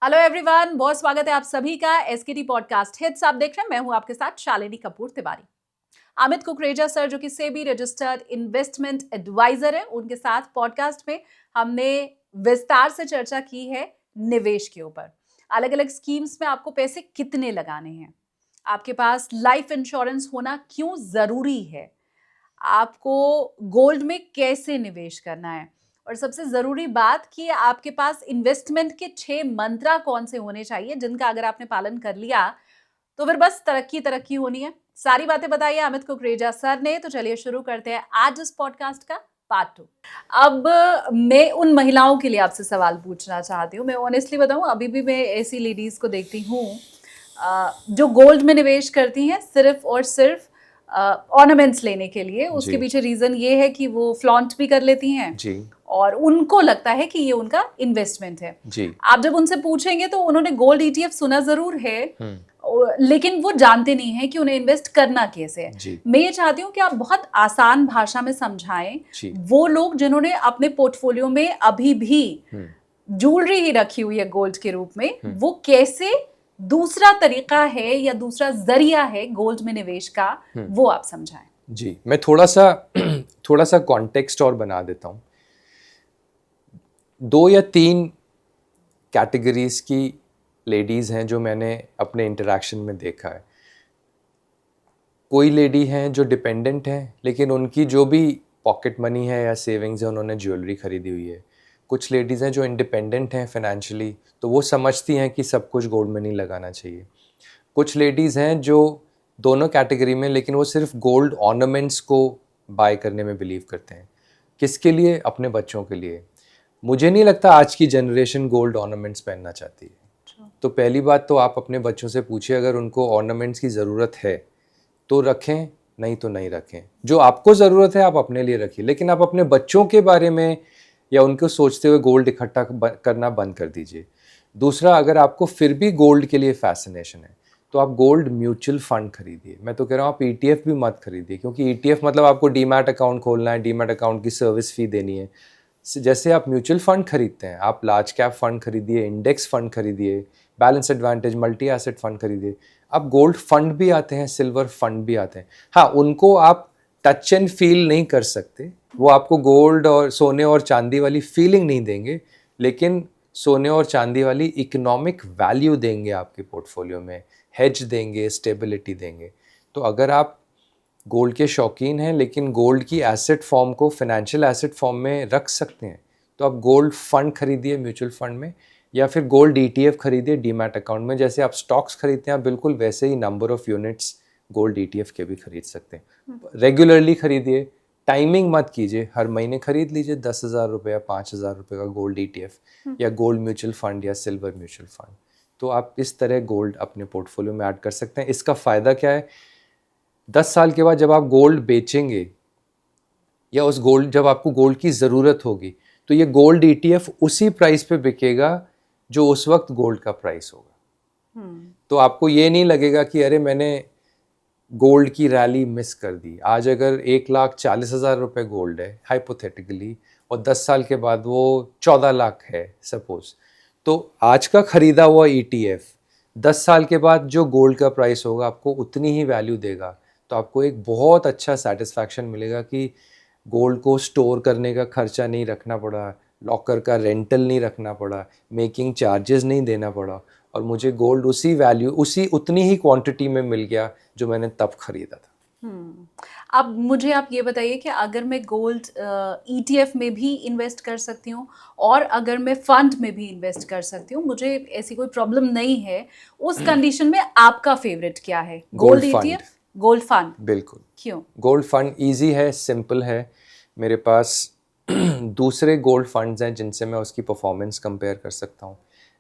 Hello everyone, बहुत स्वागत है आप सभी का एसकेटी पॉडकास्ट हिट्स। आप देख रहे हैं, मैं हूं आपके साथ शालिनी कपूर तिवारी। अमित कुकरेजा सर, जो कि सेबी रजिस्टर्ड इन्वेस्टमेंट एडवाइजर है, उनके साथ पॉडकास्ट में हमने विस्तार से चर्चा की है निवेश के ऊपर। अलग अलग स्कीम्स में आपको पैसे कितने लगाने हैं, आपके पास लाइफ इंश्योरेंस होना क्यों जरूरी है, आपको गोल्ड में कैसे निवेश करना है, और सबसे जरूरी बात कि आपके पास इन्वेस्टमेंट के 6 मंत्रा कौन से होने चाहिए जिनका अगर आपने पालन कर लिया तो फिर बस तरक्की तरक्की होनी है। सारी बातें बताइए अमित कुकरेजा सर ने। तो चलिए शुरू करते हैं आज इस पॉडकास्ट का पार्ट 2। अब मैं उन महिलाओं के लिए आपसे सवाल पूछना चाहती हूँ। मैं ऑनेस्टली बताऊँ, अभी भी मैं ऐसी लेडीज को देखती हूँ जो गोल्ड में निवेश करती हैं सिर्फ और सिर्फ ऑर्नामेंट्स लेने के लिए। उसके पीछे रीजन ये है कि वो फ्लॉन्ट भी कर लेती हैं जी और उनको लगता है कि ये उनका इन्वेस्टमेंट है। जी आप जब उनसे पूछेंगे तो उन्होंने गोल्ड ईटीएफ सुना जरूर है, लेकिन वो जानते नहीं है कि उन्हें इन्वेस्ट करना कैसे है। जी मैं ये चाहती हूँ कि आप बहुत आसान भाषा में समझाएं जी वो लोग जिन्होंने अपने पोर्टफोलियो में अभी भी ज्वेलरी ही रखी हुई है गोल्ड के रूप में, वो कैसे दूसरा तरीका है या दूसरा जरिया है गोल्ड में निवेश का, वो आप समझाएं। जी। मैं थोड़ा सा कॉन्टेक्स्ट और बना देता हूँ। 2 या 3 कैटेगरीज की लेडीज़ हैं जो मैंने अपने इंटरेक्शन में देखा है। कोई लेडी हैं जो डिपेंडेंट हैं, लेकिन उनकी जो भी पॉकेट मनी है या सेविंग्स है उन्होंने ज्वेलरी खरीदी हुई है। कुछ लेडीज़ हैं जो इंडिपेंडेंट हैं फाइनेंशियली, तो वो समझती हैं कि सब कुछ गोल्ड में नहीं लगाना चाहिए। कुछ लेडीज़ हैं जो दोनों कैटेगरी में, लेकिन वो सिर्फ गोल्ड ऑर्नामेंट्स को बाय करने में बिलीव करते हैं। किसके लिए? अपने बच्चों के लिए। मुझे नहीं लगता आज की जनरेशन गोल्ड ऑर्नामेंट्स पहनना चाहती है। तो पहली बात तो आप अपने बच्चों से पूछिए, अगर उनको ऑर्नामेंट्स की ज़रूरत है तो रखें, नहीं तो नहीं रखें। जो आपको ज़रूरत है आप अपने लिए रखिए, लेकिन आप अपने बच्चों के बारे में या उनको सोचते हुए गोल्ड इकट्ठा करना बंद कर दीजिए। दूसरा, अगर आपको फिर भी गोल्ड के लिए फैसिनेशन है तो आप गोल्ड म्यूचुअल फंड खरीदिए। मैं तो कह रहा हूँ आप ईटीएफ भी मत खरीदिए, क्योंकि ईटीएफ मतलब आपको डीमैट अकाउंट खोलना है, डीमैट अकाउंट की सर्विस फी देनी है। जैसे आप म्यूचुअल फंड खरीदते हैं, आप लार्ज कैप फंड खरीदिए, इंडेक्स फंड खरीदिए, balance advantage, multi asset fund खरीदिए। अब गोल्ड फंड भी आते हैं, सिल्वर फंड भी आते हैं। हाँ, उनको आप टच एंड फील नहीं कर सकते, वो आपको गोल्ड और सोने और चांदी वाली फीलिंग नहीं देंगे, लेकिन सोने और चांदी वाली इकोनॉमिक वैल्यू देंगे आपके पोर्टफोलियो में, हेज देंगे, स्टेबिलिटी देंगे। तो अगर आप गोल्ड के शौकीन हैं लेकिन गोल्ड की एसेट फॉर्म को फाइनेंशियल एसेट फॉर्म में रख सकते हैं, तो आप गोल्ड फंड खरीदिए म्यूचुअल फंड में, या फिर गोल्ड ईटीएफ खरीदिए डीमैट अकाउंट में। जैसे आप स्टॉक्स खरीदते हैं, आप बिल्कुल वैसे ही number of units gold ETF के भी खरीद सकते हैं। रेगुलरली खरीदिए, टाइमिंग मत कीजिए। हर महीने खरीद लीजिए 10,000 रुपये, 5,000 रुपये का गोल्ड ईटीएफ या गोल्ड म्यूचुअल फंड या सिल्वर म्यूचुअल फंड। तो आप इस तरह गोल्ड अपने पोर्टफोलियो में ऐड कर सकते हैं। इसका फ़ायदा क्या है? 10 साल के बाद जब आप गोल्ड बेचेंगे या उस गोल्ड, जब आपको गोल्ड की ज़रूरत होगी, तो ये गोल्ड ईटीएफ उसी प्राइस पे बिकेगा जो उस वक्त गोल्ड का प्राइस होगा। तो आपको ये नहीं लगेगा कि अरे मैंने गोल्ड की रैली मिस कर दी। आज अगर 1,40,000 रुपये गोल्ड है हाइपोथेटिकली, और 10 साल के बाद वो 14 लाख है सपोज, तो आज का खरीदा हुआ ईटीएफ 10 साल के बाद जो गोल्ड का प्राइस होगा आपको उतनी ही वैल्यू देगा। तो आपको एक बहुत अच्छा सेटिस्फैक्शन मिलेगा कि गोल्ड को स्टोर करने का खर्चा नहीं रखना पड़ा, लॉकर का रेंटल नहीं रखना पड़ा, मेकिंग चार्जेस नहीं देना पड़ा, और मुझे गोल्ड उसी वैल्यू, उसी उतनी ही क्वांटिटी में मिल गया जो मैंने तब खरीदा था। अब मुझे आप ये बताइए कि अगर मैं गोल्ड ईटीएफ में भी इन्वेस्ट कर सकती हूँ और अगर मैं फंड में भी इन्वेस्ट कर सकती हूँ, मुझे ऐसी कोई प्रॉब्लम नहीं है, उस कंडीशन में आपका फेवरेट क्या है? Gold ETF, gold fund? बिल्कुल। क्यों? गोल्ड फंड इजी है, सिंपल है। मेरे पास दूसरे गोल्ड फंड्स हैं जिनसे मैं उसकी परफॉर्मेंस कंपेयर कर सकता हूँ,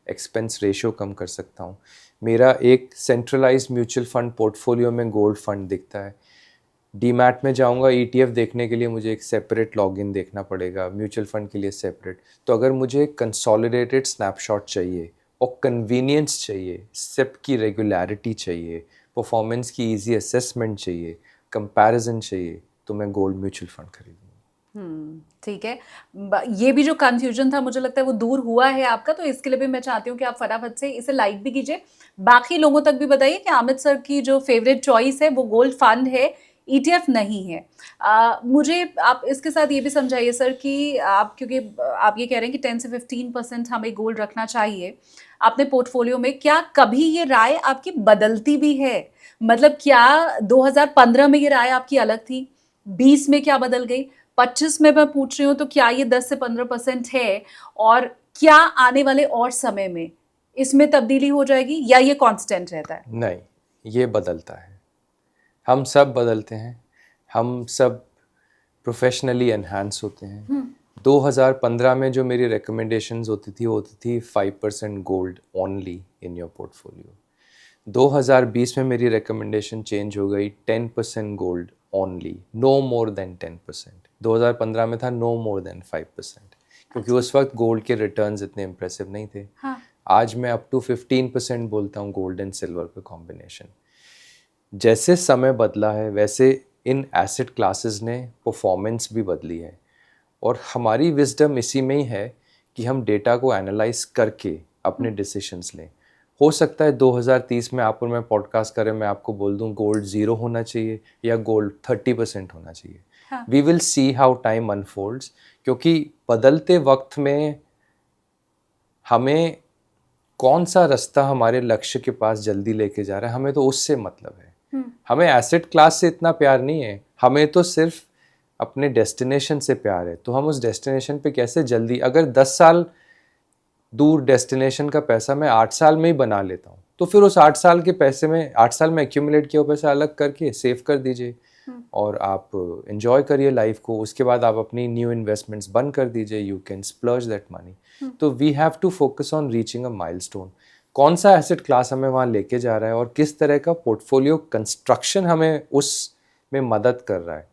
एक्सपेंस रेशियो कम कर सकता हूँ। मेरा एक सेंट्रलाइज्ड म्यूचुअल फंड पोर्टफोलियो में गोल्ड फंड दिखता है। डीमैट में जाऊंगा ईटीएफ देखने के लिए मुझे एक सेपरेट लॉगिन देखना पड़ेगा, म्यूचुअल फंड के लिए सेपरेट। तो अगर मुझे कंसोलिडेटेड स्नैपशॉट चाहिए और कन्वीनियंस चाहिए, सिप की रेगुलरिटी चाहिए, परफॉर्मेंस की इजी असेसमेंट चाहिए, कंपैरिजन चाहिए, तो मैं गोल्ड म्यूचुअल फंड खरीदूंगा। ठीक है। ये भी जो कंफ्यूजन था मुझे लगता है वो दूर हुआ है आपका, तो इसके लिए भी मैं चाहती हूँ कि आप फटाफट से इसे लाइक भी कीजिए, बाकी लोगों तक भी बताइए कि आमिर सर की जो फेवरेट चॉइस है वो गोल्ड फंड है, ईटीएफ नहीं है। मुझे आप इसके साथ ये भी समझाइए सर कि आप, क्योंकि आप ये कह रहे हैं कि 10 से 15% हमें गोल्ड रखना चाहिए अपने पोर्टफोलियो में, क्या कभी ये राय आपकी बदलती भी है? मतलब क्या 2015 में ये राय आपकी अलग थी, 20 में क्या बदल गई, 25 में मैं पूछ रही हूँ, तो क्या ये 10 से 15% है, और क्या आने वाले और समय में इसमें तब्दीली हो जाएगी या ये कांस्टेंट रहता है? नहीं, ये बदलता है, हम सब बदलते हैं, हम सब प्रोफेशनली एनहांस होते हैं। 2015 में जो मेरी रिकमेंडेशंस होती थी वो होती थी 5% gold only in your portfolio. 2020 में मेरी रिकमेंडेशन चेंज हो गई 10% gold only, no more than 10%। 2015 में था नो मोर देन 5%, क्योंकि उस वक्त गोल्ड के रिटर्न्स इतने इम्प्रेसिव नहीं थे। हाँ। आज मैं अप टू 15% बोलता हूँ गोल्ड एंड सिल्वर पे कॉम्बिनेशन। जैसे समय बदला है वैसे इन एसेट क्लासेस ने परफॉर्मेंस भी बदली है, और हमारी विजडम इसी में ही है कि हम डेटा को एनालाइज करके अपने डिसीशंस लें। हो सकता है 2030 में आप और मैं पॉडकास्ट करें, मैं आपको बोल दूं गोल्ड 0 होना चाहिए या गोल्ड 30% होना चाहिए। We will see how time unfolds, क्योंकि बदलते वक्त में हमें कौन सा रास्ता हमारे लक्ष्य के पास जल्दी लेके जा रहा है, हमें तो उससे मतलब है। हमें एसेट क्लास से इतना प्यार नहीं है, हमें तो सिर्फ अपने डेस्टिनेशन से प्यार है। तो हम उस डेस्टिनेशन पे कैसे जल्दी, अगर 10 साल दूर डेस्टिनेशन का पैसा मैं 8 साल में ही बना लेता हूँ, तो फिर उस 8 साल के पैसे में 8 साल में एक्यूमुलेट किया हुआ पैसा अलग करके सेव कर दीजिए और आप एंजॉय करिए लाइफ को। उसके बाद आप अपनी न्यू इन्वेस्टमेंट्स बंद कर दीजिए, you can splurge that money. तो we have to focus on reaching a milestone. कौन सा एसेट क्लास हमें वहाँ लेके जा रहा है और किस तरह का पोर्टफोलियो कंस्ट्रक्शन हमें उस में मदद कर रहा है,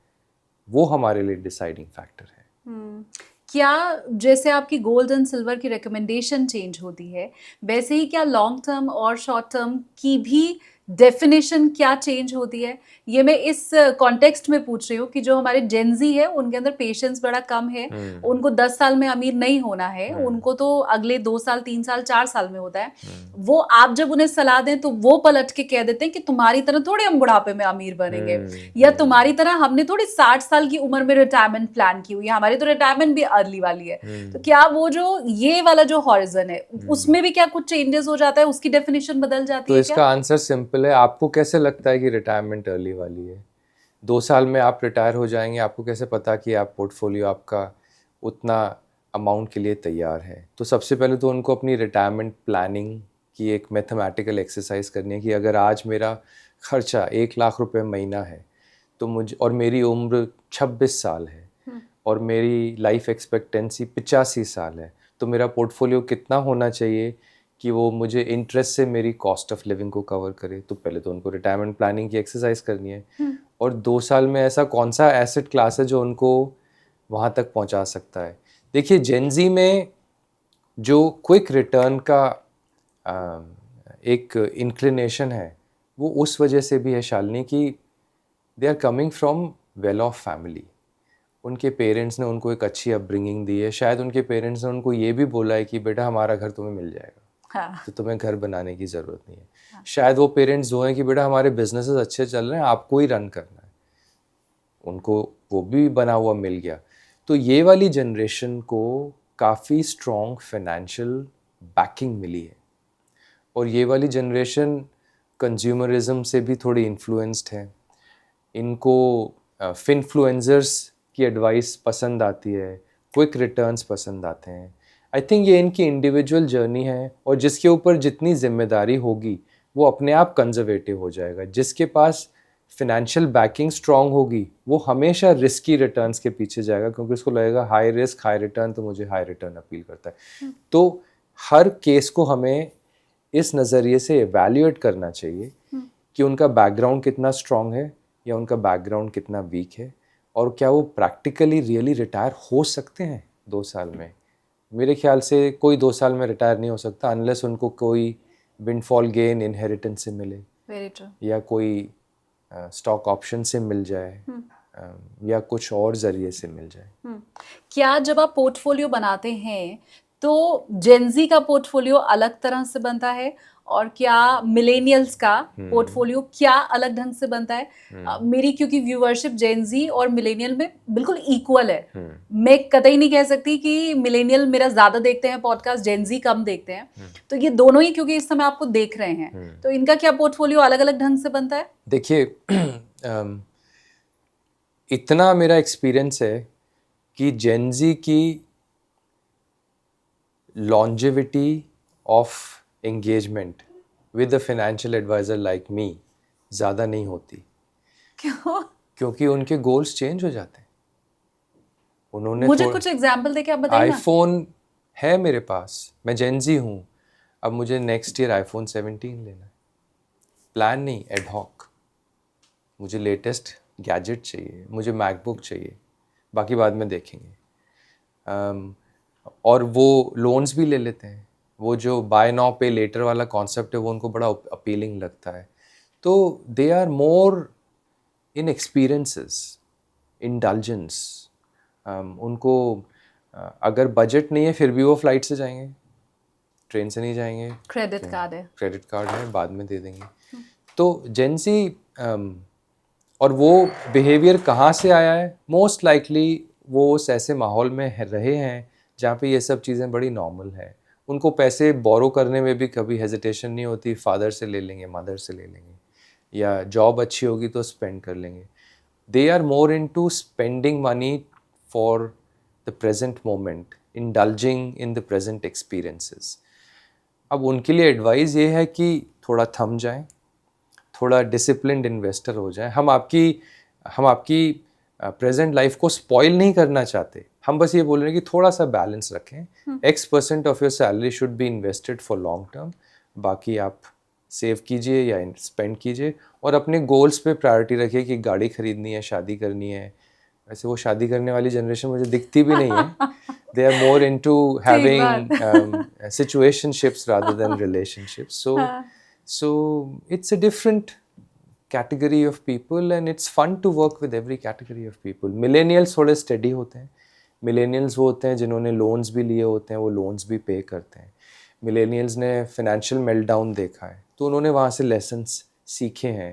वो हमारे लिए डिसाइडिंग फैक्टर है। क्या जैसे आपकी गोल्ड एंड सिल्वर की रिकमेंडेशन चेंज होती है, वैसे ही क्या लॉन्ग टर्म और शॉर्ट टर्म की भी डेफिनेशन क्या चेंज होती है? ये मैं इस कॉन्टेक्स्ट में पूछ रही हूँ कि जो हमारे जेनजी है उनके अंदर पेशेंस बड़ा कम है, उनको 10 साल में अमीर नहीं होना है, उनको तो अगले 2 साल 3 साल 4 साल में होता है। वो आप जब उन्हें सलाह दें तो वो पलट के कह देते हैं कि तुम्हारी तरह थोड़े हम बुढ़ापे में अमीर बनेंगे, या तुम्हारी तरह हमने थोड़ी 60 साल की उम्र में रिटायरमेंट प्लान की हुई है, हमारी तो रिटायरमेंट भी अर्ली वाली है। तो क्या वो जो ये वाला जो हॉरिजन है उसमें भी क्या कुछ चेंजेस हो जाता है, उसकी डेफिनेशन बदल जाती तो है? इसका आंसर सिंपल है। आपको कैसे लगता है कि रिटायरमेंट अर्ली वाली है? 2 साल में आप रिटायर हो जाएंगे, आपको कैसे पता कि आप पोर्टफोलियो आपका उतना अमाउंट के लिए तैयार है? तो सबसे पहले तो उनको अपनी रिटायरमेंट प्लानिंग की एक मैथमेटिकल एक्सरसाइज करनी है कि अगर आज मेरा खर्चा 1 लाख रुपए महीना है तो मुझे, और मेरी उम्र 26 साल है और मेरी लाइफ एक्सपेक्टेंसी 85 साल है, तो मेरा पोर्टफोलियो कितना होना चाहिए कि वो मुझे इंटरेस्ट से मेरी कॉस्ट ऑफ लिविंग को कवर करे? तो पहले तो उनको रिटायरमेंट प्लानिंग की एक्सरसाइज करनी है। और 2 साल में ऐसा कौन सा एसेट क्लास है जो उनको वहाँ तक पहुँचा सकता है? देखिए, जेनजी में जो क्विक रिटर्न का एक इंक्लिनेशन है वो उस वजह से भी है शालिनी कि they are coming from well off family. उनके पेरेंट्स ने उनको एक अच्छी अपब्रिंगिंग दी है, शायद उनके पेरेंट्स ने उनको ये भी बोला है कि बेटा हमारा घर तुम्हें मिल जाएगा, हाँ। तो तुम्हें घर बनाने की ज़रूरत नहीं है। हाँ। शायद वो पेरेंट्स जो हैं कि बेटा हमारे बिजनेसेस अच्छे चल रहे हैं, आपको ही रन करना है, उनको वो भी बना हुआ मिल गया। तो ये वाली जनरेशन को काफ़ी स्ट्रॉन्ग फाइनेंशियल बैकिंग मिली है, और ये वाली जनरेशन कंज्यूमरिज्म से भी थोड़ी इन्फ्लुएंस्ड है। इनको फिनफ्लुएंसर्स की एडवाइस पसंद आती है, क्विक रिटर्न्स पसंद आते हैं। आई थिंक ये इनकी इंडिविजुअल जर्नी है, और जिसके ऊपर जितनी जिम्मेदारी होगी वो अपने आप कंजर्वेटिव हो जाएगा। जिसके पास फिनेंशियल बैकिंग स्ट्रांग होगी वो हमेशा रिस्की रिटर्न्स के पीछे जाएगा, क्योंकि उसको लगेगा हाई रिस्क हाई रिटर्न, तो मुझे हाई रिटर्न अपील करता है। तो हर केस को हमें इस नज़रिए से एवैल्यूएट करना चाहिए कि उनका बैकग्राउंड कितना स्ट्रांग है या उनका बैकग्राउंड कितना वीक है, और क्या वो प्रैक्टिकली रियली रिटायर हो सकते हैं 2 साल में। मेरे ख्याल से कोई 2 साल में रिटायर नहीं हो सकता अनलेस उनको कोई विंडफॉल गेन इनहेरिटेंस से मिले, या कोई स्टॉक ऑप्शन से मिल जाए, या कुछ और ज़रिए से मिल जाए। क्या जब आप पोर्टफोलियो बनाते हैं तो जेनजी का पोर्टफोलियो अलग तरह से बनता है और क्या मिलेनियल्स का पोर्टफोलियो क्या अलग ढंग से बनता है? मेरी क्योंकि व्यूअरशिप जेनजी और मिलेनियल में बिल्कुल इक्वल है। मैं कतई नहीं कह सकती कि मिलेनियल मेरा ज़्यादा देखते हैं पॉडकास्ट, जेनजी कम देखते हैं। तो ये दोनों ही क्योंकि इस समय आपको देख रहे हैं, तो इनका क्या पोर्टफोलियो अलग अलग ढंग से बनता है? देखिए इतना मेरा एक्सपीरियंस है कि जेनजी की longevity of engagement with a financial advisor like me ज़्यादा नहीं होती। क्यों? क्योंकि उनके गोल्स चेंज हो जाते हैं। उन्होंने मुझे कुछ एग्जाम्पल देके आप बताइए ना। आईफोन है मेरे पास, मैं जेनजी हूँ, अब मुझे नेक्स्ट ईयर आईफोन 17 लेना है। प्लान नहीं, एडहॉक। मुझे लेटेस्ट गैजेट चाहिए, मुझे मैकबुक चाहिए, बाकी बाद में देखेंगे। और वो लोन्स भी ले लेते हैं। वो जो बाय नाउ पे लेटर वाला कॉन्सेप्ट है वो उनको बड़ा अपीलिंग लगता है। तो they are more in experiences, indulgence. उनको अगर बजट नहीं है फिर भी वो फ्लाइट से जाएंगे, ट्रेन से नहीं जाएंगे। क्रेडिट कार्ड है, क्रेडिट कार्ड है, बाद में दे देंगे। तो जेंसी और वो बिहेवियर कहाँ से आया है? मोस्ट लाइकली वो उस ऐसे माहौल में रहे हैं जहाँ पे ये सब चीज़ें बड़ी नॉर्मल है। उनको पैसे बोरो करने में भी कभी हेजिटेशन नहीं होती। फादर से ले लेंगे, मदर से ले लेंगे, या जॉब अच्छी होगी तो स्पेंड कर लेंगे। They are more into spending money for the present moment, indulging in the present experiences. अब उनके लिए एडवाइस ये है कि थोड़ा थम जाएं, थोड़ा डिसिप्लिन्ड इन्वेस्टर हो जाएं। हम आपकी प्रेजेंट लाइफ को स्पॉइल नहीं करना चाहते। हम बस ये बोल रहे हैं कि थोड़ा सा बैलेंस रखें। X% of your salary should be invested for long term, बाकी आप सेव कीजिए या स्पेंड कीजिए, और अपने गोल्स पे प्रायोरिटी रखिए कि गाड़ी खरीदनी है, शादी करनी है। वैसे वो शादी करने वाली जनरेशन मुझे दिखती भी नहीं है। They are more into having situationships rather than relationships. So it's a different category of people and it's fun to work with every category of people. Millennials थोड़े steady होते हैं। मिलेनियल्स वो होते हैं जिन्होंने लोन्स भी लिए होते हैं, वो लोन्स भी पे करते हैं। मिलेनियल्स ने फाइनेंशियल मेल्टडाउन देखा है तो उन्होंने वहाँ से लेसन्स सीखे हैं।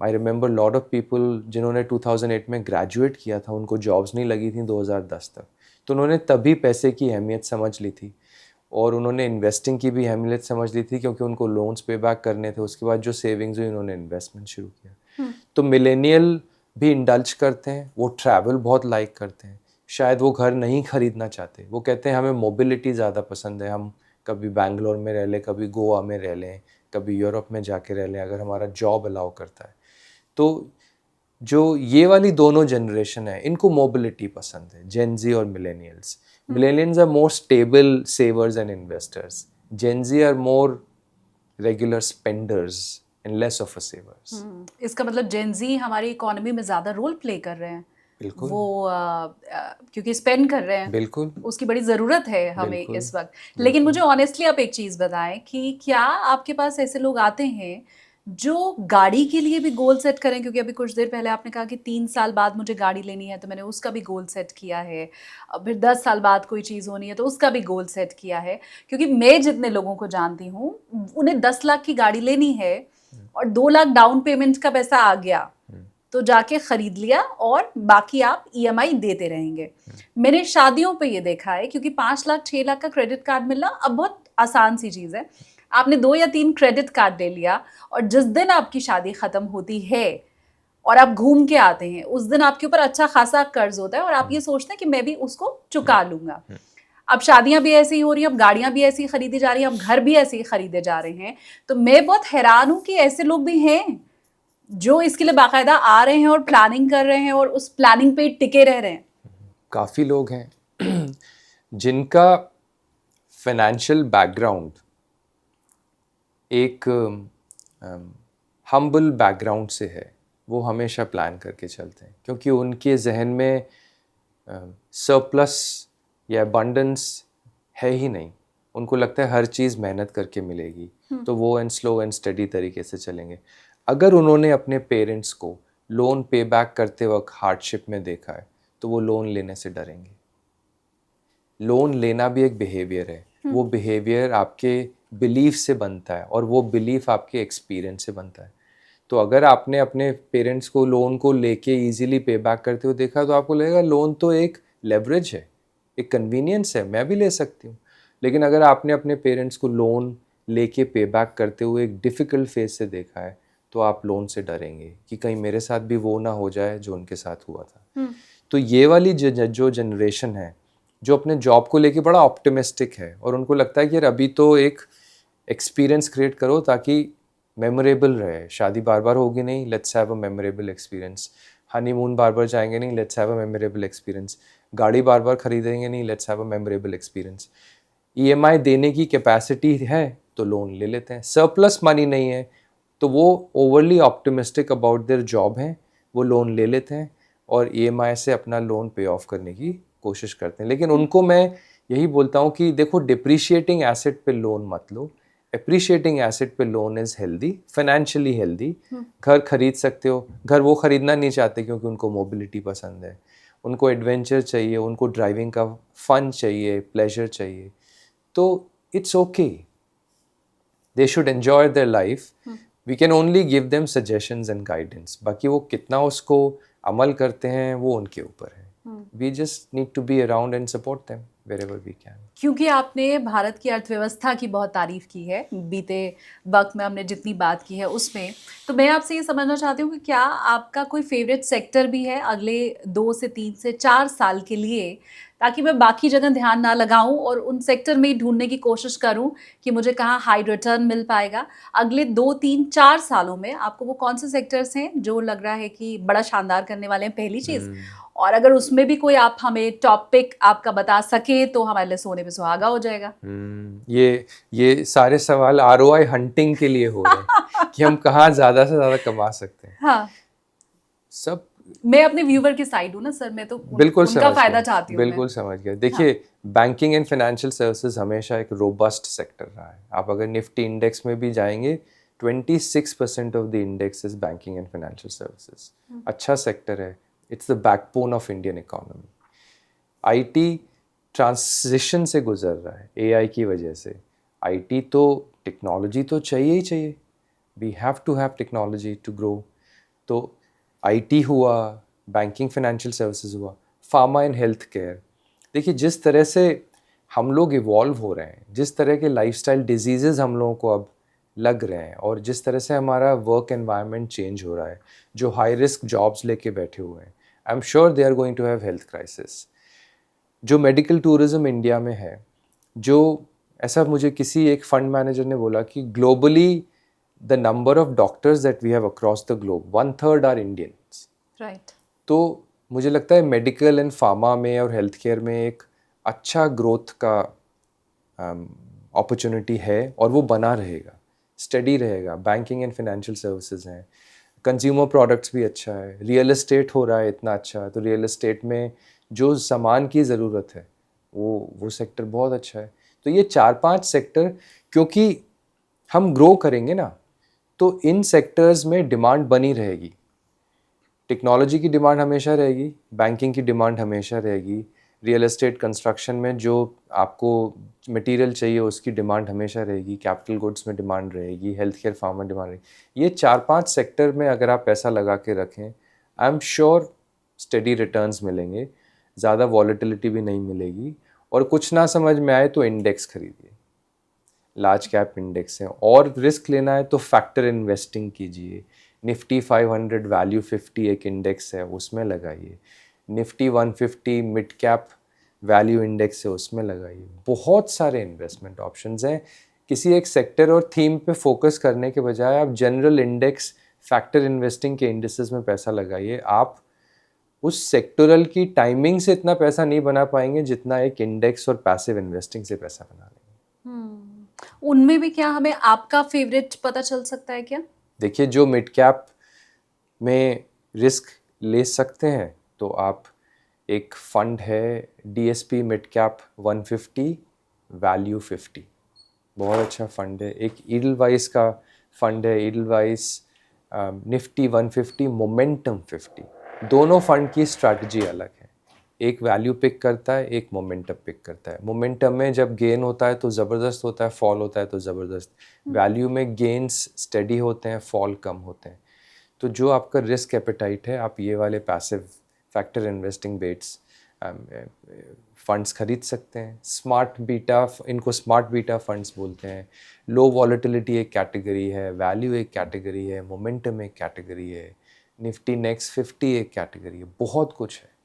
I remember lot of people जिन्होंने 2008 में ग्रेजुएट किया था, उनको जॉब्स नहीं लगी थी 2010 तक, तो उन्होंने तभी पैसे की अहमियत समझ ली थी और उन्होंने इन्वेस्टिंग की भी अहमियत समझ ली थी क्योंकि उनको लोन्स पे बैक करने थे। उसके बाद जो सेविंग्स हुई उन्होंने इन्वेस्टमेंट शुरू किया। तो मिलेनियल भी इंडल्ज करते हैं, वो ट्रैवल बहुत लाइक करते हैं। शायद वो घर नहीं खरीदना चाहते, वो कहते हैं हमें मोबिलिटी ज़्यादा पसंद है, हम कभी बैंगलोर में रह लें, कभी गोवा में रह लें, कभी यूरोप में जाके रह लें अगर हमारा जॉब अलाउ करता है। तो जो ये वाली दोनों जनरेशन है इनको मोबिलिटी पसंद है, जेनजी और millennials. Millennials are more stable savers and investors, Gen Z are more regular spenders and less of a savers. इसका मतलब जेनजी हमारी इकोनॉमी में ज़्यादा रोल प्ले कर रहे हैं। बिल्कुल, वो क्योंकि स्पेंड कर रहे हैं, बिल्कुल, उसकी बड़ी ज़रूरत है हमें बिल्कुल, इस वक्त। लेकिन मुझे ऑनेस्टली आप एक चीज़ बताएं कि क्या आपके पास ऐसे लोग आते हैं जो गाड़ी के लिए भी गोल सेट करें? क्योंकि अभी कुछ देर पहले आपने कहा कि 3 साल बाद मुझे गाड़ी लेनी है तो मैंने उसका भी गोल सेट किया है, फिर 10 साल बाद कोई चीज़ होनी है तो उसका भी गोल सेट किया है। क्योंकि मैं जितने लोगों को जानती हूँ उन्हें 10 लाख की गाड़ी लेनी है और 2 लाख डाउन पेमेंट का पैसा आ गया तो जाके खरीद लिया और बाकी आप EMI देते रहेंगे। मैंने शादियों पे ये देखा है, क्योंकि 5 लाख 6 लाख का क्रेडिट कार्ड मिलना अब बहुत आसान सी चीज़ है। आपने 2 या 3 क्रेडिट कार्ड ले लिया और जिस दिन आपकी शादी ख़त्म होती है और आप घूम के आते हैं उस दिन आपके ऊपर अच्छा खासा कर्ज होता है और आप ये सोचते हैं कि मैं भी उसको चुका लूँगा। अब शादियां भी ऐसी ही हो रही हैं, अब गाड़ियां भी ऐसी ही खरीदी जा रही हैं, अब घर भी ऐसे ही खरीदे जा रहे हैं। तो मैं बहुत हैरान हूँ कि ऐसे लोग भी हैं जो इसके लिए बाकायदा आ रहे हैं और प्लानिंग कर रहे हैं और उस प्लानिंग पे टिके रह रहे हैं। काफ़ी लोग हैं जिनका फाइनेंशियल बैकग्राउंड एक हम्बल बैकग्राउंड से है। वो हमेशा प्लान करके चलते हैं क्योंकि उनके जहन में सरप्लस या अबंडेंस है ही नहीं। उनको लगता है हर चीज़ मेहनत करके मिलेगी, तो वो एंड स्लो एंड स्टडी तरीके से चलेंगे। अगर उन्होंने अपने पेरेंट्स को लोन पे बैक करते वक्त हार्डशिप में देखा है तो वो लोन लेने से डरेंगे। लोन लेना भी एक बिहेवियर है, वो बिहेवियर आपके बिलीफ से बनता है और वो बिलीफ आपके एक्सपीरियंस से बनता है। तो अगर आपने अपने पेरेंट्स को लोन को लेके इजीली पे बैक करते हुए देखा तो आपको लगेगा लोन तो एक लेवरेज है, एक कन्वीनियंस है, मैं भी ले सकती हूँ। लेकिन अगर आपने अपने पेरेंट्स को लोन लेके पे बैक करते हुए एक डिफ़िकल्ट फेज से देखा है तो आप लोन से डरेंगे कि कहीं मेरे साथ भी वो ना हो जाए जो उनके साथ हुआ था। तो ये वाली जो जनरेशन है जो अपने जॉब को लेके बड़ा ऑप्टिमिस्टिक है और उनको लगता है कि यार अभी तो एक एक्सपीरियंस क्रिएट करो ताकि मेमोरेबल रहे। शादी बार बार होगी नहीं, let's have a memorable experience. Honeymoon बार बार जाएंगे नहीं, let's have a memorable experience. गाड़ी बार बार खरीदेंगे नहीं, let's have a memorable experience. EMI देने की कैपेसिटी है तो लोन ले लेते हैं, सरप्लस मनी नहीं है तो वो overly optimistic about their job हैं, वो लोन ले लेते हैं और ईएमआई से अपना लोन पे ऑफ करने की कोशिश करते हैं। लेकिन उनको मैं यही बोलता हूँ कि देखो, डिप्रिशिएटिंग एसेट पे लोन मत लो, एप्रिशिएटिंग एसेट पे loan is healthy, financially healthy. घर खरीद सकते हो, घर वो खरीदना नहीं चाहते क्योंकि उनको मोबिलिटी पसंद है, उनको एडवेंचर चाहिए, उनको ड्राइविंग का फन चाहिए, प्लेजर चाहिए, तो it's okay, they should enjoy their life. We can only give them suggestions and guidance, बाकी वो कितना उसको अमल करते हैं वो उनके ऊपर है। We just need to be around and support them wherever we can। क्योंकि आपने भारत की अर्थव्यवस्था की बहुत तारीफ की है बीते वक्त में, हमने जितनी बात की है उसमें, तो मैं आपसे ये समझना चाहती हूँ कि क्या आपका कोई फेवरेट सेक्टर भी है अगले 2 से 3 से 4 साल के लिए, ताकि मैं बाकी जगह ध्यान ना लगाऊं और उन सेक्टर में ही ढूंढने की कोशिश करूं कि मुझे कहाँ हाई रिटर्न मिल पाएगा। अगले 2, 3, 4 सालों में आपको वो कौन से सेक्टर्स हैं जो लग रहा है कि बड़ा शानदार करने वाले हैं, पहली चीज़। और अगर उसमें भी कोई आप हमें टॉपिक आपका बता सके तो हमारे लिए सोने पे सुहागा हो जाएगा। ये सारे सवाल आरओआई हंटिंग के लिए हो रहे हैं कि हम कहाँ ज़्यादा से ज़्यादा कमा सकते हैं। हाँ, सब मैं अपने व्यूवर की साइड हूँ ना सर, मैं तो बिल्कुल उनका समझ फायदा गया, चाहती हूँ। बिल्कुल समझ गया। देखिए, बैंकिंग एंड फाइनेंशियल सर्विसेज हमेशा एक रोबस्ट सेक्टर रहा है। आप अगर निफ्टी इंडेक्स में भी जाएंगे, 26% of the index is banking and financial services. अच्छा सेक्टर है, it's the backbone of Indian economy. IT transition से गुजर रहा है एआई की वजह से। आईटी तो टेक्नोलॉजी तो चाहिए ही चाहिए, we have to have technology to grow. तो आईटी हुआ, बैंकिंग फाइनेंशियल सर्विसेज हुआ, फार्मा एंड हेल्थ केयर। देखिए, जिस तरह से हम लोग इवॉल्व हो रहे हैं, जिस तरह के लाइफस्टाइल डिजीज़ेज़ हम लोगों को अब लग रहे हैं और जिस तरह से हमारा वर्क एनवायरनमेंट चेंज हो रहा है, जो हाई रिस्क जॉब्स लेके बैठे हुए हैं, I am sure they are going to have health crisis. जो मेडिकल टूरिज्म इंडिया में है, जो ऐसा मुझे किसी एक फंड मैनेजर ने बोला कि globally the number of doctors that we have across the globe, 1/3 are Indians. Right. तो मुझे लगता है मेडिकल एंड फार्मा में और हेल्थ केयर में एक अच्छा ग्रोथ का अपॉर्चुनिटी है और वो बना रहेगा, स्टडी रहेगा। बैंकिंग एंड फाइनेंशियल सर्विसेज हैं, कंज्यूमर प्रोडक्ट्स भी अच्छा है, रियल एस्टेट हो रहा है इतना अच्छा है, तो रियल एस्टेट में जो सामान की ज़रूरत है वो सेक्टर बहुत अच्छा है। तो ये 4-5 सेक्टर, क्योंकि हम ग्रो करेंगे ना तो इन सेक्टर्स में डिमांड बनी रहेगी। टेक्नोलॉजी की डिमांड हमेशा रहेगी, बैंकिंग की डिमांड हमेशा रहेगी, रियल एस्टेट कंस्ट्रक्शन में जो आपको मटेरियल चाहिए उसकी डिमांड हमेशा रहेगी, कैपिटल गुड्स में डिमांड रहेगी, हेल्थ केयर फार्मा डिमांड रहेगी। ये 4-5 सेक्टर में अगर आप पैसा लगा के रखें, आई एम श्योर स्टेडी रिटर्न्स मिलेंगे, ज़्यादा वॉलेटिलिटी भी नहीं मिलेगी। और कुछ ना समझ में आए तो इंडेक्स खरीदिए, लार्ज कैप इंडेक्स हैं। और रिस्क लेना है तो फैक्टर इन्वेस्टिंग कीजिए। निफ्टी 500 वैल्यू 50 एक इंडेक्स है, उसमें लगाइए। Nifty 150 mid cap value index है, उसमें लगाइए। बहुत सारे इन्वेस्टमेंट ऑप्शंस हैं। किसी एक सेक्टर और थीम पे फोकस करने के बजाय आप जनरल इंडेक्स, फैक्टर इन्वेस्टिंग के इंडेक्सेस में पैसा लगाइए। आप उस सेक्टोरल की टाइमिंग से इतना पैसा नहीं बना पाएंगे जितना एक इंडेक्स और पैसिव इन्वेस्टिंग से पैसा बना लेंगे। उनमें भी क्या हमें आपका फेवरेट पता चल सकता है क्या? देखिए, जो मिड कैप में रिस्क ले सकते हैं तो आप, एक फंड है डीएसपी मिड कैप 150 वैल्यू 50, बहुत अच्छा फंड है। एक ईडलवाइस का फंड है, ईडलवाइस निफ्टी 150, मोमेंटम 50, दोनों फंड की स्ट्रैटेजी अलग है। एक वैल्यू पिक करता है, एक मोमेंटम पिक करता है। मोमेंटम में जब गेन होता है तो ज़बरदस्त होता है, फॉल होता है तो ज़बरदस्त। वैल्यू में गेन्स स्टेडी होते हैं, फॉल कम होते हैं। तो जो आपका रिस्क एपेटाइट है, आप ये वाले passive factor investing bets funds खरीद सकते हैं। स्मार्ट बीटा, इनको स्मार्ट बीटा फंड्स बोलते हैं। लो वॉलेटिलिटी एक कैटेगरी है, वैल्यू एक कैटेगरी है, मोमेंटम एक कैटेगरी है, निफ्टी नेक्स्ट 50 एक कैटेगरी है, बहुत कुछ है।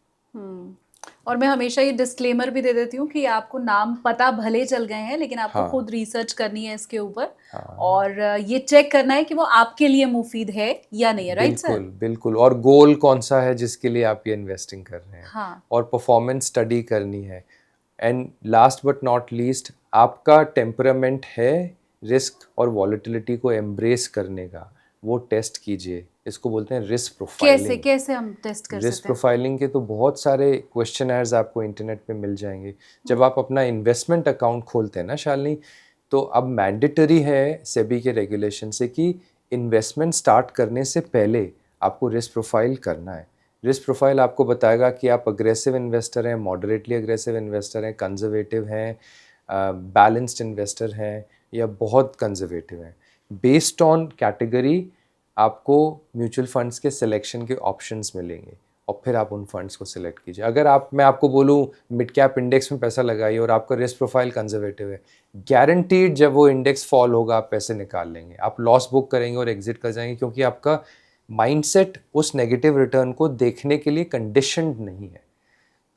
और मैं हमेशा ये डिस्क्लेमर भी दे देती हूँ कि आपको नाम पता भले चल गए हैं, लेकिन आपको हाँ। खुद रिसर्च करनी है इसके ऊपर। हाँ। और ये चेक करना है कि वो आपके लिए मुफीद है या नहीं है, राइट सर? बिल्कुल बिल्कुल। और गोल कौन सा है जिसके लिए आप ये इन्वेस्टिंग कर रहे हैं। हाँ। और परफॉर्मेंस स्टडी करनी है। And last but not least, आपका टेम्परामेंट है रिस्क और वॉलेटिलिटी को एम्ब्रेस करने का, वो टेस्ट कीजिए। इसको बोलते हैं रिस्क प्रोफाइलिंग। कैसे हम टेस्ट कर रिस्क सकते हैं? प्रोफाइलिंग के तो बहुत सारे क्वेश्चनर्स आपको इंटरनेट पे मिल जाएंगे। जब आप अपना इन्वेस्टमेंट अकाउंट खोलते हैं ना शालिनी, तो अब मैंडेटरी है सेबी के रेगुलेशन से कि इन्वेस्टमेंट स्टार्ट करने से पहले आपको रिस्क प्रोफाइल करना है। रिस्क प्रोफाइल आपको बताएगा कि आप अग्रेसिव इन्वेस्टर हैं, मॉडरेटली अग्रेसिव इन्वेस्टर हैं, कंजर्वेटिव हैं, बैलेंस्ड इन्वेस्टर हैं, या बहुत कंजर्वेटिव हैं। बेस्ड ऑन कैटेगरी आपको म्यूचुअल फंड्स के सिलेक्शन के ऑप्शंस मिलेंगे और फिर आप उन फंड्स को सिलेक्ट कीजिए। अगर मैं आपको बोलूँ मिड कैप इंडेक्स में पैसा लगाइए और आपका रिस्क प्रोफाइल कंजर्वेटिव है, गारंटीड जब वो इंडेक्स फॉल होगा आप पैसे निकाल लेंगे, आप लॉस बुक करेंगे और एग्जिट कर जाएंगे, क्योंकि आपका माइंडसेट उस नेगेटिव रिटर्न को देखने के लिए कंडीशनड नहीं है।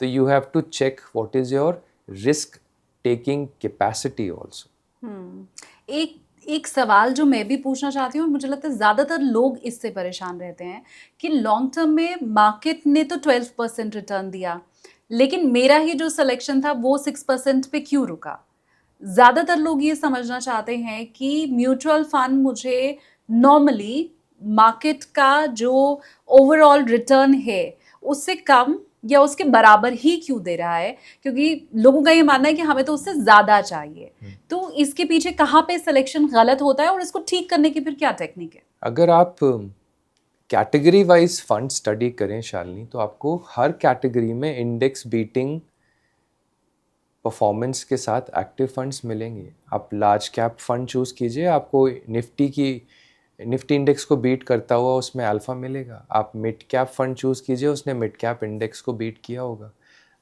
तो you have to check what is your risk taking capacity also. एक सवाल जो मैं भी पूछना चाहती हूँ, और मुझे लगता है ज़्यादातर लोग इससे परेशान रहते हैं कि लॉन्ग टर्म में मार्केट ने तो 12% रिटर्न दिया, लेकिन मेरा ही जो सिलेक्शन था वो 6% पे क्यों रुका? ज़्यादातर लोग ये समझना चाहते हैं कि म्यूचुअल फंड मुझे नॉर्मली मार्केट का जो ओवरऑल रिटर्न है उससे कम या उसके बराबर ही क्यों दे रहा है, क्योंकि लोगों का ये मानना है कि हमें तो उससे ज़्यादा चाहिए। तो इसके पीछे कहाँ पे सिलेक्शन गलत होता है और इसको ठीक करने की फिर क्या टेक्निक है? अगर आप कैटेगरी वाइज फंड स्टडी करें शालिनी, तो आपको हर कैटेगरी में इंडेक्स बीटिंग परफॉर्मेंस के साथ एक्टिव फंड्स मिलेंगे। आप लार्ज कैप फंड चूज़ कीजिए, आपको निफ्टी इंडेक्स को बीट करता हुआ उसमें अल्फ़ा मिलेगा। आप मिड कैप फंड चूज़ कीजिए, उसने मिड कैप इंडेक्स को बीट किया होगा।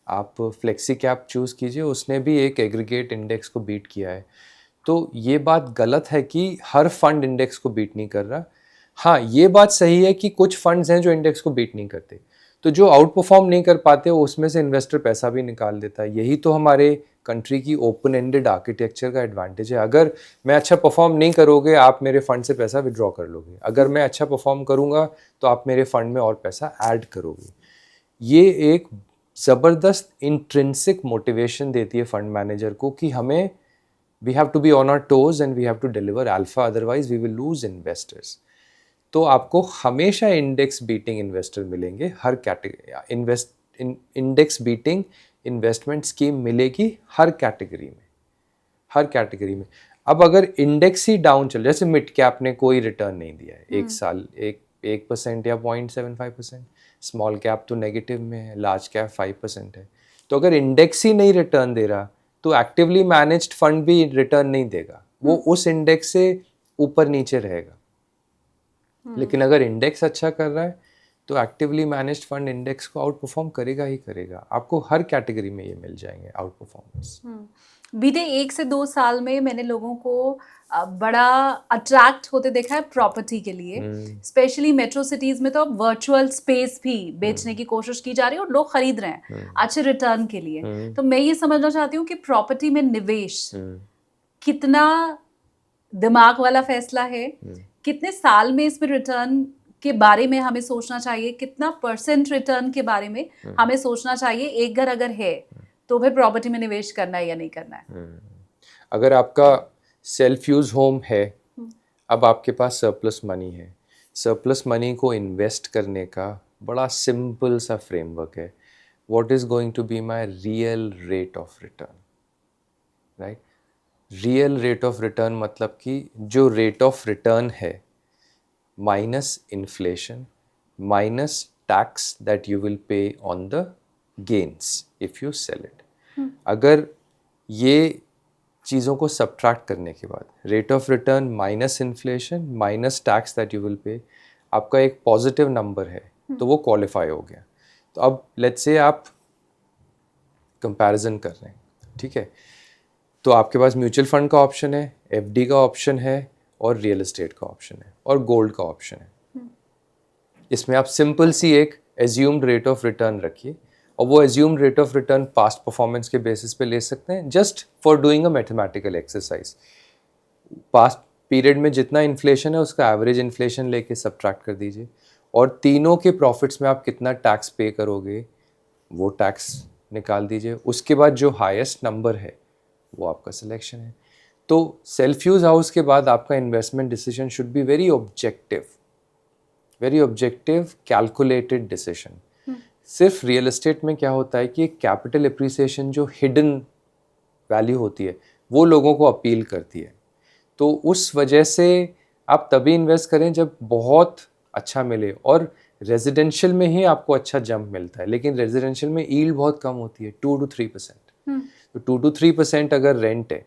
आप फ्लेक्सी कैप चूज़ कीजिए, उसने भी एक एग्रीगेट इंडेक्स को बीट किया है। तो ये बात गलत है कि हर फंड इंडेक्स को बीट नहीं कर रहा। हाँ, ये बात सही है कि कुछ फंड्स हैं जो इंडेक्स को बीट नहीं करते, तो जो आउट परफॉर्म नहीं कर पाते उसमें से इन्वेस्टर पैसा भी निकाल देता है। यही तो हमारे कंट्री की ओपन एंडेड आर्किटेक्चर का एडवांटेज है। अगर मैं अच्छा परफॉर्म नहीं करोगे, आप मेरे फंड से पैसा विड्रॉ कर लोगे। अगर मैं अच्छा परफॉर्म करूँगा तो आप मेरे फंड में और पैसा ऐड करोगे। ये एक ज़बरदस्त इंट्रिंसिक मोटिवेशन देती है फंड मैनेजर को कि हमें we have to be on our toes and we have to deliver alpha, otherwise we will lose investors। तो आपको हमेशा इंडेक्स बीटिंग इन्वेस्टर मिलेंगे, हर category index beating investment scheme मिलेगी हर कैटेगरी में। अब अगर इंडेक्स ही डाउन चल, जैसे मिड कैप ने कोई रिटर्न नहीं दिया है एक साल, 1% या 0.75%, स्मॉल कैप तो नेगेटिव में है, लार्ज कैप 5% है। तो अगर इंडेक्स ही नहीं रिटर्न दे रहा तो एक्टिवली मैनेज्ड फंड भी रिटर्न नहीं देगा, वो उस इंडेक्स से ऊपर नीचे रहेगा। लेकिन अगर इंडेक्स अच्छा कर रहा है तो एक्टिवली मैनेज्ड फंड इंडेक्स को आउट परफॉर्म करेगा ही करेगा। आपको हर कैटेगरी में ये मिल जाएंगे आउट परफॉर्मेंस। बीते 1 से 2 साल में मैंने लोगों को बड़ा अट्रैक्ट होते देखा है प्रॉपर्टी के लिए। स्पेशली मेट्रो सिटीज में तो अब वर्चुअल स्पेस भी बेचने की कोशिश की जा रही है और लोग खरीद रहे हैं अच्छे रिटर्न के लिए। तो मैं ये समझना चाहती हूँ कि प्रॉपर्टी में निवेश कितना दिमाग वाला फैसला है, कितने साल में इसमें रिटर्न के बारे में हमें सोचना चाहिए, कितना % रिटर्न के बारे में हमें सोचना चाहिए, एक घर अगर है तो फिर प्रॉपर्टी में निवेश करना है या नहीं करना है? अगर आपका सेल्फ यूज होम है, अब आपके पास सरप्लस मनी है, सरप्लस मनी को इन्वेस्ट करने का बड़ा सिंपल सा फ्रेमवर्क है। What is going to be my real rate of return, right? Real rate of return मतलब कि जो रेट ऑफ रिटर्न है minus inflation minus tax that you will pay on the gains if you sell it. अगर ये चीज़ों को subtract करने के बाद rate of return minus inflation minus tax that you will pay आपका एक पॉजिटिव नंबर है तो वो क्वालिफाई हो गया. तो अब लेट्स से आप कंपैरिजन कर रहे हैं, ठीक है, तो आपके पास म्यूचुअल फंड का ऑप्शन है, एफडी का ऑप्शन है और रियल एस्टेट का ऑप्शन है और गोल्ड का ऑप्शन है. इसमें आप सिंपल सी एक एज्यूम्ड रेट ऑफ रिटर्न रखिए और वो assumed rate of return past performance के बेसिस पे ले सकते हैं just for doing a mathematical exercise. Past period में जितना इन्फ्लेशन है उसका एवरेज इन्फ्लेशन लेके सब्ट्रैक्ट कर दीजिए और तीनों के प्रॉफिट्स में आप कितना टैक्स पे करोगे वो टैक्स निकाल दीजिए. उसके बाद जो हाईएस्ट नंबर है वो आपका सिलेक्शन है. तो सेल्फ यूज हाउस के बाद आपका investment decision should be very objective calculated decision. सिर्फ रियल एस्टेट में क्या होता है कि कैपिटल एप्रिसिएशन जो हिडन वैल्यू होती है वो लोगों को अपील करती है. तो उस वजह से आप तभी इन्वेस्ट करें जब बहुत अच्छा मिले और रेजिडेंशियल में ही आपको अच्छा जंप मिलता है. लेकिन रेजिडेंशियल में यील्ड बहुत कम होती है 2 to 3%. तो 2 to 3% अगर रेंट है,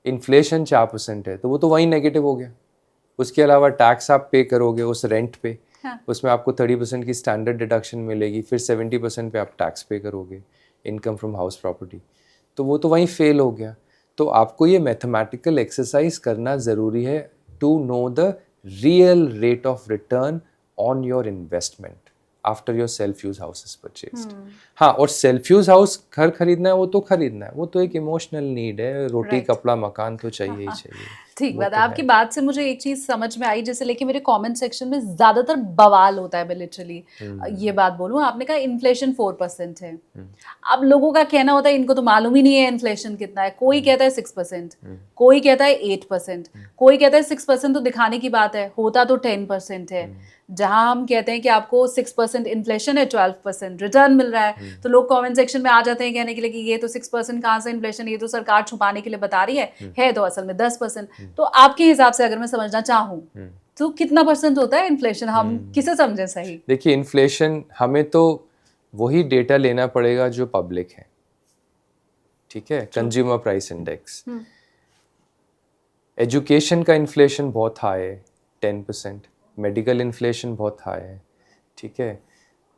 इन्फ्लेशन 4% है तो वो तो वही नेगेटिव हो गया. उसके अलावा टैक्स आप पे करोगे उस रेंट पे, उसमें आपको 30% की स्टैंडर्ड डिडक्शन मिलेगी, फिर 70% पे आप टैक्स पे करोगे इनकम फ्रॉम हाउस प्रॉपर्टी, तो वो तो वहीं फेल हो गया. तो आपको ये मैथमेटिकल एक्सरसाइज करना ज़रूरी है to know the real rate of return on your investment after your self use house is purchased. हाँ, और सेल्फ यूज हाउस घर खरीदना है वो तो खरीदना है, वो तो एक इमोशनल नीड है. रोटी कपड़ा मकान तो चाहिए ही चाहिए. ठीक बात है. आपकी बात से मुझे एक चीज समझ में आई, जैसे लेके मेरे कमेंट सेक्शन में ज्यादातर बवाल होता है. मैं लिटरली ये बात बोलूं, आपने कहा इन्फ्लेशन 4% है. अब लोगों का कहना होता है इनको तो मालूम ही नहीं है इन्फ्लेशन कितना है. कोई कहता है 6%, कोई कहता है 8%, कोई कहता है 6% तो दिखाने की बात है, होता तो 10% है. जहां हम कहते हैं कि आपको 6% इन्फ्लेशन है, 12% रिटर्न मिल रहा है, तो लोग कमेंट सेक्शन में आ जाते हैं कहने के लिए कि ये तो 6% कहाँ से इन्फ्लेशन, ये तो सरकार छुपाने के लिए बता रही है तो असल में 10%. तो आपके हिसाब से अगर मैं समझना चाहूँ तो कितना % होता है इन्फ्लेशन, हम किसे समझें सही? देखिए, इन्फ्लेशन हमें तो वही डेटा लेना पड़ेगा जो पब्लिक है, ठीक है, कंज्यूमर प्राइस इंडेक्स. एजुकेशन का इन्फ्लेशन बहुत हाई है 10%, मेडिकल इन्फ्लेशन बहुत हाई है, ठीक है.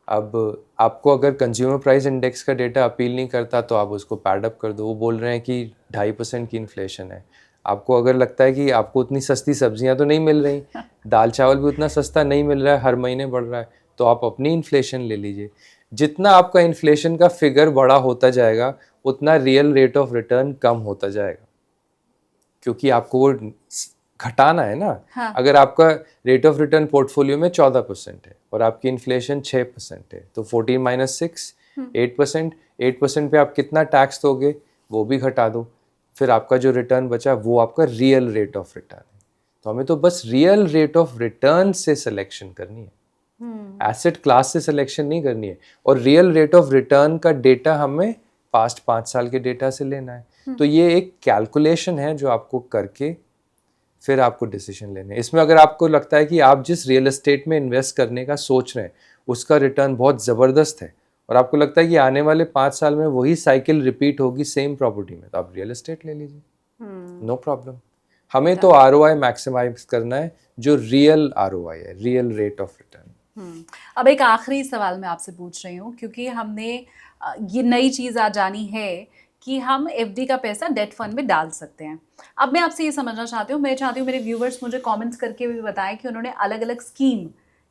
अब आपको अगर कंज्यूमर प्राइस इंडेक्स का डेटा अपील नहीं करता तो आप उसको पैड अप कर दो. वो बोल रहे हैं कि 2.5% की इन्फ्लेशन है. आपको अगर लगता है कि आपको उतनी सस्ती सब्जियां तो नहीं मिल रही, दाल चावल भी उतना सस्ता नहीं मिल रहा है, हर महीने बढ़ रहा है, तो आप अपनी इन्फ्लेशन ले लीजिए. जितना आपका इन्फ्लेशन का फिगर बड़ा होता जाएगा उतना रियल रेट ऑफ रिटर्न कम होता जाएगा, क्योंकि आपको वो घटाना है ना. हाँ. अगर आपका रेट ऑफ रिटर्न पोर्टफोलियो में 14% है और आपकी इन्फ्लेशन 6% है तो 14 - 6 8% पे आप कितना टैक्स दोगे वो भी घटा दो, फिर आपका जो रिटर्न बचा वो आपका रियल रेट ऑफ रिटर्न है. तो हमें तो बस रियल रेट ऑफ रिटर्न से सिलेक्शन करनी है, एसेट क्लास से सिलेक्शन नहीं करनी है. और रियल रेट ऑफ रिटर्न का डेटा हमें पास्ट 5 साल के डेटा से लेना है. तो ये एक कैलकुलेशन है जो आपको करके फिर आपको डिसीजन लेने. इसमें अगर आपको लगता है कि आप जिस रियल एस्टेट में इन्वेस्ट करने का सोच रहे हैं उसका रिटर्न बहुत ज़बरदस्त है और आपको लगता है कि आने वाले 5 साल में वही साइकिल रिपीट होगी सेम प्रॉपर्टी में, तो आप रियल एस्टेट ले लीजिए, नो प्रॉब्लम. हमें तो ROI मैक्सिमाइज करना है जो रियल ROI है, रियल रेट ऑफ रिटर्न. अब एक आखिरी सवाल मैं आपसे पूछ रही हूँ, क्योंकि हमने ये नई चीज़ आज जानी है कि हम FD का पैसा डेट फंड में डाल सकते हैं. अब मैं आपसे ये समझना चाहती हूँ, मैं चाहती हूँ मेरे व्यूवर्स मुझे कमेंट्स करके भी बताएं कि उन्होंने अलग अलग स्कीम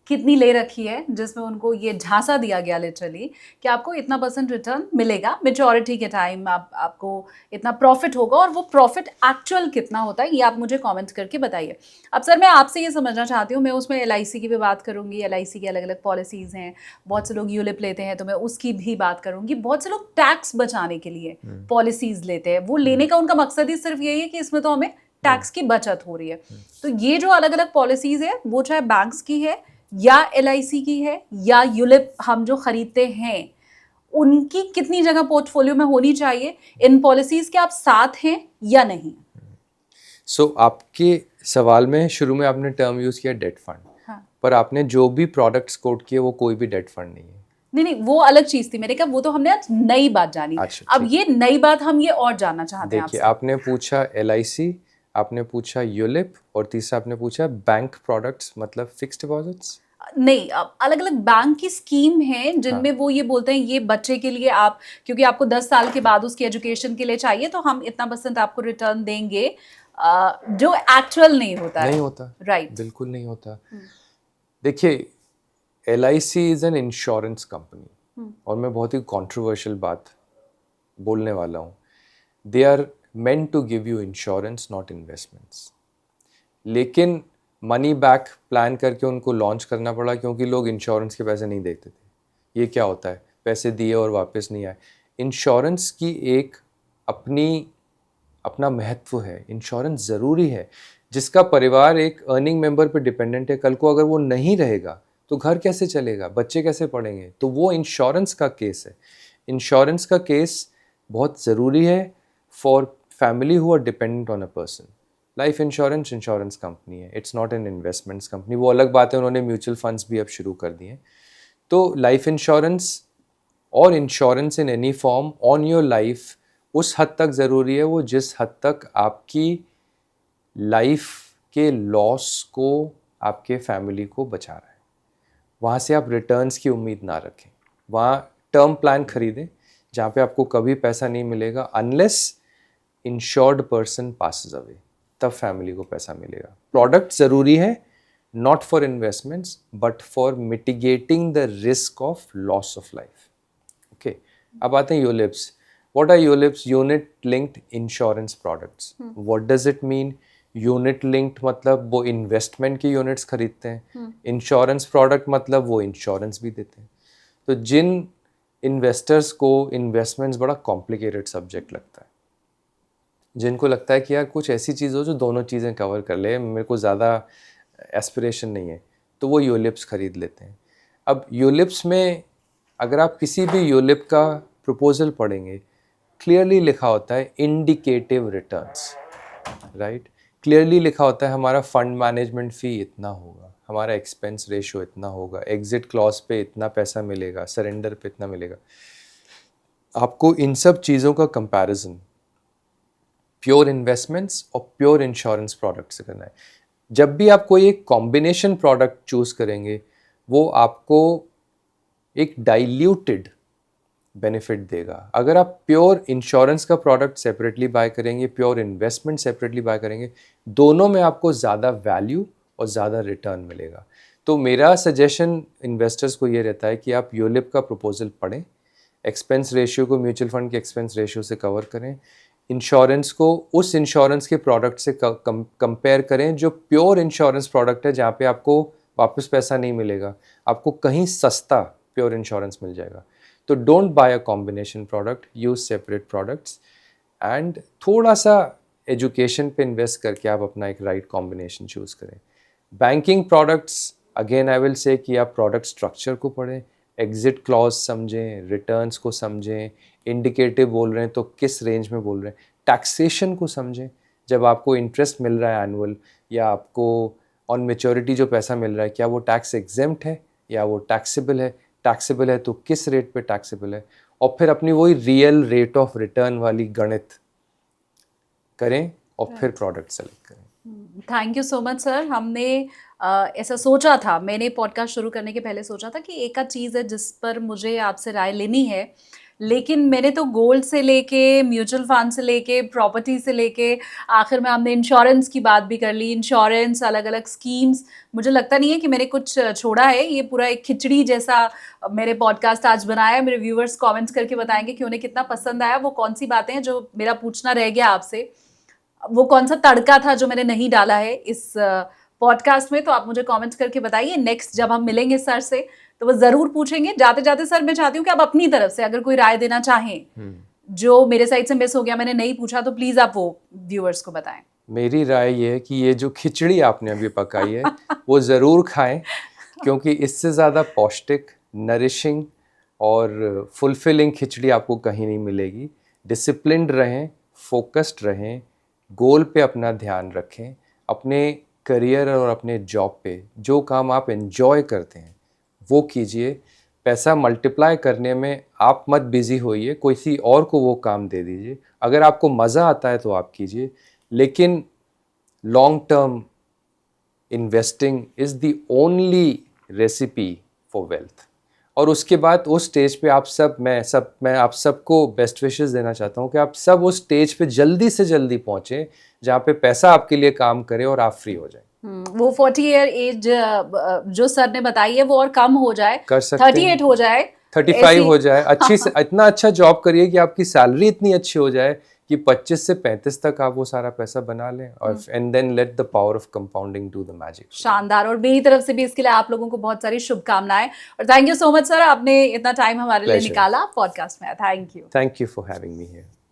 कितनी ले रखी है जिसमें उनको ये झांसा दिया गया लिटरली कि आपको इतना % रिटर्न मिलेगा मेच्योरिटी के टाइम, आपको इतना प्रॉफिट होगा, और वो प्रॉफिट एक्चुअल कितना होता है ये आप मुझे कमेंट करके बताइए. अब सर मैं आपसे ये समझना चाहती हूँ, मैं उसमें LIC की भी बात करूँगी. LIC की अलग अलग पॉलिसीज़ हैं, बहुत से लोग यूलिप लेते हैं तो मैं उसकी भी बात करूँगी. बहुत से लोग टैक्स बचाने के लिए पॉलिसीज़ लेते हैं, वो लेने का उनका मकसद ही सिर्फ यही है कि इसमें तो हमें टैक्स की बचत हो रही है. तो ये जो अलग अलग पॉलिसीज़ है वो चाहे बैंक्स की है या LIC की है या यूलिप हम जो खरीदते हैं, उनकी कितनी जगह पोर्टफोलियो में होनी चाहिए, इन पॉलिसीज के आप साथ हैं या नहीं? सो आपके सवाल में शुरू में आपने टर्म यूज़ किया डेट फंड, हाँ। पर आपने जो भी प्रोडक्ट्स कोट किए वो कोई भी डेट फंड नहीं है। नहीं, वो अलग चीज थी। मैंने कहा वो तो हमने आज नई बात जानी। अच्छा, अब ठीक। ये नई बात हम ये और जानना चाहते हैं देखिए, आपसे। आपने पूछा LIC, आपने पूछा यूलिप, और तीसरा आपने पूछा बैंक प्रोडक्ट्स, मतलब फिक्स्ड डिपॉजिट्स। नहीं, अब अलग अलग बैंक की स्कीम है जिनमें वो ये बोलते हैं ये बच्चे के लिए आप, क्योंकि आपको 10 साल के बाद उसकी एजुकेशन के लिए चाहिए तो हम इतना % आपको रिटर्न देंगे, जो एक्चुअल नहीं होता है। नहीं होता, राइट। बिल्कुल नहीं होता। देखिए, LIC is an insurance company, और मैं बहुत ही कंट्रोवर्शियल बात बोलने वाला हूँ। They are meant to give you insurance, not investments. लेकिन मनी बैक प्लान करके उनको लॉन्च करना पड़ा क्योंकि लोग इंश्योरेंस के पैसे नहीं देते थे। ये क्या होता है, पैसे दिए और वापस नहीं आए। इंश्योरेंस की एक अपना महत्व है। इंश्योरेंस ज़रूरी है। जिसका परिवार एक अर्निंग मेंबर पे डिपेंडेंट है, कल को अगर वो नहीं रहेगा तो घर कैसे चलेगा, बच्चे कैसे पढ़ेंगे? तो वो इंश्योरेंस का केस है। इंश्योरेंस का केस बहुत ज़रूरी है for family who are dependent on a person. Life insurance company है, it's not an investments company. वो अलग बात है, उन्होंने म्यूचुअल फंड्स भी अब शुरू कर दिए। तो लाइफ इंश्योरेंस और insurance in any form on your life उस हद तक ज़रूरी है वो जिस हद तक आपकी लाइफ के लॉस को आपके फैमिली को बचा रहा है। वहाँ से आप रिटर्न्स की उम्मीद ना रखें। वहाँ टर्म प्लान खरीदें जहाँ पे आपको कभी पैसा नहीं मिलेगा unless insured person passes away, तब फैमिली को पैसा मिलेगा। प्रोडक्ट ज़रूरी है, not for investments but for mitigating the risk of loss of life. Okay, अब आते हैं ULIPs. What are ULIPs? Unit linked insurance products. What does it mean? Unit linked मतलब वो इन्वेस्टमेंट की यूनिट्स खरीदते हैं। इंश्योरेंस प्रोडक्ट मतलब वो इंश्योरेंस भी देते हैं। तो जिन इन्वेस्टर्स को इन्वेस्टमेंट्स बड़ा कॉम्प्लिकेटेड सब्जेक्ट लगता है, जिनको लगता है कि यार कुछ ऐसी चीज़ हो जो दोनों चीज़ें कवर कर ले, मेरे को ज़्यादा एस्पिरेशन नहीं है, तो वो यूलिप्स खरीद लेते हैं। अब यूलिप्स में अगर आप किसी भी यूलिप का प्रपोजल पढ़ेंगे, क्लियरली लिखा होता है इंडिकेटिव रिटर्न्स, राइट। क्लियरली लिखा होता है हमारा फंड मैनेजमेंट फ़ी इतना होगा, हमारा एक्सपेंस रेशो इतना होगा, एग्जिट क्लॉज पे इतना पैसा मिलेगा, सरेंडर पे इतना मिलेगा। आपको इन सब चीज़ों का कंपैरिजन प्योर इन्वेस्टमेंट्स और प्योर इंश्योरेंस प्रोडक्ट से करना है। जब भी आप कोई एक कॉम्बिनेशन प्रोडक्ट चूज़ करेंगे, वो आपको एक डाइल्यूटेड बेनिफिट देगा। अगर आप प्योर इंश्योरेंस का प्रोडक्ट सेपरेटली बाय करेंगे, प्योर इन्वेस्टमेंट सेपरेटली बाय करेंगे, दोनों में आपको ज़्यादा वैल्यू और ज़्यादा रिटर्न मिलेगा। तो मेरा सजेशन इन्वेस्टर्स को ये रहता है कि आप यूलिप का प्रपोजल पढ़ें, एक्सपेंस रेशियो को म्यूचुअल फंड के एक्सपेंस रेशियो से कवर करें, इंश्योरेंस को उस इंश्योरेंस के प्रोडक्ट से कंपेयर करें जो प्योर इंश्योरेंस प्रोडक्ट है, जहाँ पे आपको वापस पैसा नहीं मिलेगा, आपको कहीं सस्ता प्योर इंश्योरेंस मिल जाएगा। तो don't buy a combination product, use separate products, and थोड़ा सा एजुकेशन पे इन्वेस्ट करके आप अपना एक राइट कॉम्बिनेशन चूज़ करें। Banking products, again I will say कि आप प्रोडक्ट स्ट्रक्चर को पढ़ें, एग्जिट क्लॉज समझें, रिटर्न्स को समझें, इंडिकेटिव बोल रहे हैं तो किस रेंज में बोल रहे हैं, टैक्सेशन को समझें। जब आपको इंटरेस्ट मिल रहा है एनुअल, या आपको ऑन मेच्योरिटी जो पैसा मिल रहा है, क्या वो टैक्स एग्जेम्प्ट है या वो टैक्सेबल है? टैक्सेबल है तो किस रेट पे टैक्सेबल है? और फिर अपनी वही रियल रेट ऑफ रिटर्न वाली गणित करें और फिर प्रोडक्ट सेलेक्ट करें। Thank you so much sir. हमने ऐसा सोचा था, मैंने पॉडकास्ट शुरू करने के पहले सोचा था कि एक आध चीज़ है जिस पर मुझे आपसे राय लेनी है, लेकिन मैंने तो गोल्ड से लेके म्यूचुअल फंड से लेके प्रॉपर्टी से लेके आखिर में हमने इंश्योरेंस की बात भी कर ली। इंश्योरेंस, अलग अलग स्कीम्स, मुझे लगता नहीं है कि मैंने कुछ छोड़ा है। ये पूरा एक खिचड़ी जैसा मेरे पॉडकास्ट आज बनाया। मेरे व्यूअर्स कमेंट्स करके बताएंगे कि उन्हें कितना पसंद आया, वो कौन सी बातें हैं जो मेरा पूछना रह गया आपसे, वो कौन सा तड़का था जो मैंने नहीं डाला है इस पॉडकास्ट में। तो आप मुझे कमेंट्स करके बताइए। नेक्स्ट जब हम मिलेंगे सर से तो वो जरूर पूछेंगे। जाते जाते सर मैं चाहती हूँ कि आप अपनी तरफ से अगर कोई राय देना चाहें जो मेरे साइड से मिस हो गया, मैंने नहीं पूछा, तो प्लीज आप वो व्यूअर्स को बताएं। मेरी राय ये है कि ये जो खिचड़ी आपने अभी पकाई है वो ज़रूर खाएं, क्योंकि इससे ज़्यादा पौष्टिक, नरिशिंग और फुलफिलिंग खिचड़ी आपको कहीं नहीं मिलेगी। डिसिप्लिन्ड रहें, फोकस्ड रहें, गोल पे अपना ध्यान रखें, अपने करियर और अपने जॉब पे जो काम आप एंजॉय करते हैं वो कीजिए। पैसा मल्टीप्लाई करने में आप मत बिजी होइए, किसी और को वो काम दे दीजिए। अगर आपको मज़ा आता है तो आप कीजिए, लेकिन long term investing is the only recipe for wealth. और उसके बाद उस स्टेज पे आप सब मैं आप सबको बेस्ट विशेस देना चाहता हूँ कि आप सब उस स्टेज पे जल्दी से जल्दी पहुँचें जहाँ पे पैसा आपके लिए काम करे और आप फ्री हो जाएं। वो 40 ईयर एज जो सर ने बताई है वो और कम हो जाए, कर सकते 38 हो जाए, 35 हो जाए, अच्छी से इतना अच्छा जॉब करिए कि आपकी सैलरी इतनी अच्छी हो जाए कि 25 से 35 तक आप वो सारा पैसा बना लें, और and then let the power of compounding do the magic. शानदार। और मेरी तरफ से भी इसके लिए आप लोगों को बहुत सारी शुभकामनाएं, और thank you so much sir, आपने इतना टाइम हमारे लिए Pleasure. निकाला पॉडकास्ट में। Thank you thank you for having me here.